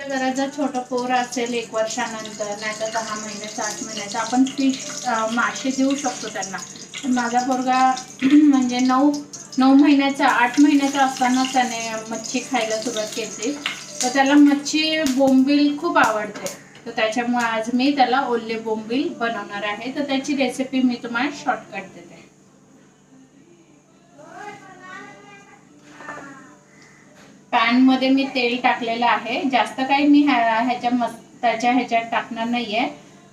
घरात जर छोटं पोर असेल 1 वर्षानंतर नाही तर 10 महिन्याचं 8 महिन्याचं आपण फिश मासे देऊ शकतो त्यांना. पण माझा पोरगा म्हणजे 9 महिन्याचा 8 महिन्याचा असताना त्याने मच्छी खायला सुरुवात केली. तर त्याला मच्छी बोंबील खूप आवडते. तर त्याच्यामुळे आज मी त्याला ओले बोंबील बनवणार आहे. तर त्याची रेसिपी मी तुम्हाला शॉर्टकट देते. पॅन मध्ये मी तेल टाकलेलं आहे. जास्त काही मी ह्याच्यात टाकणार नाहीये.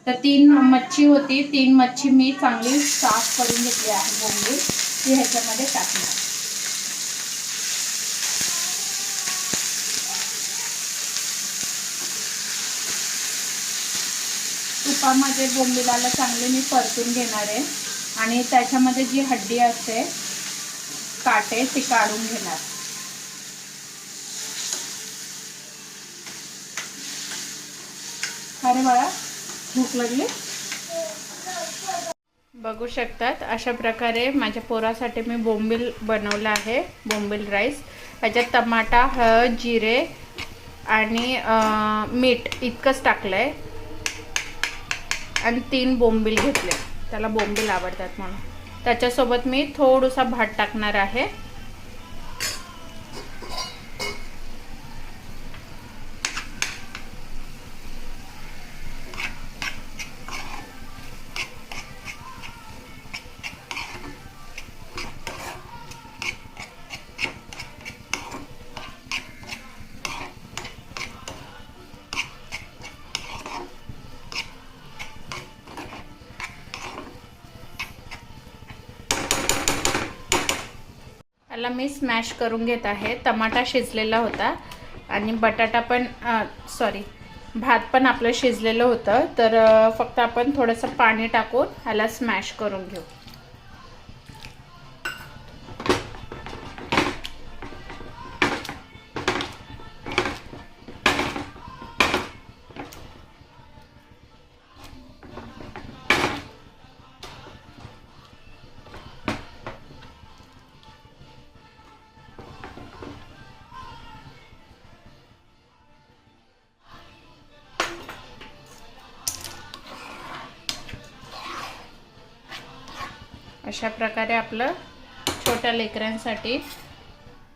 तर 3 मच्छी होती. 3 मच्छी मी चांगली साफ करून घेतली आहे बोंबील. ती ह्याच्यामध्ये टाकणार. तुपामध्ये बोंबिलाला चांगले मी परतून घेणार आहे आणि त्याच्यामध्ये जी हड्डी असते काटे ती काढून घेणार. अरे बाळा भूक लागली. बघू शकतात अशा प्रकारे माझ्या पोरासाठी मी बोंबील बनवला आहे. बोंबील राईस. याच्यात टमाटा, हळद, जिरे आणि मीठ इतकंच टाकलंय आणि 3 बोंबील घेतले. त्याला बोंबील आवडतात म्हणून. त्याच्यासोबत मी थोडासा भात टाकणार आहे. याला मी स्मॅश करून घेत आहे. टमाटा शिजलेला होता आणि बटाटा पण भात पण आपलं शिजलेलं होतं. तर फक्त आपण थोडंसं पाणी टाकून ह्याला स्मॅश करून घेऊ. अशा प्रकारे आपलं छोट्या लेकरांसाठी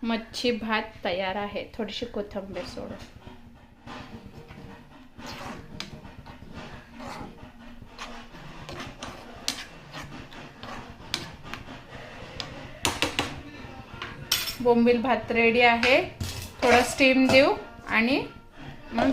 मच्छी भात तयार आहे. थोडीशी कोथिंबीर सोडून. बोंबील भात रेडी आहे. थोडा स्टीम देऊ आणि मग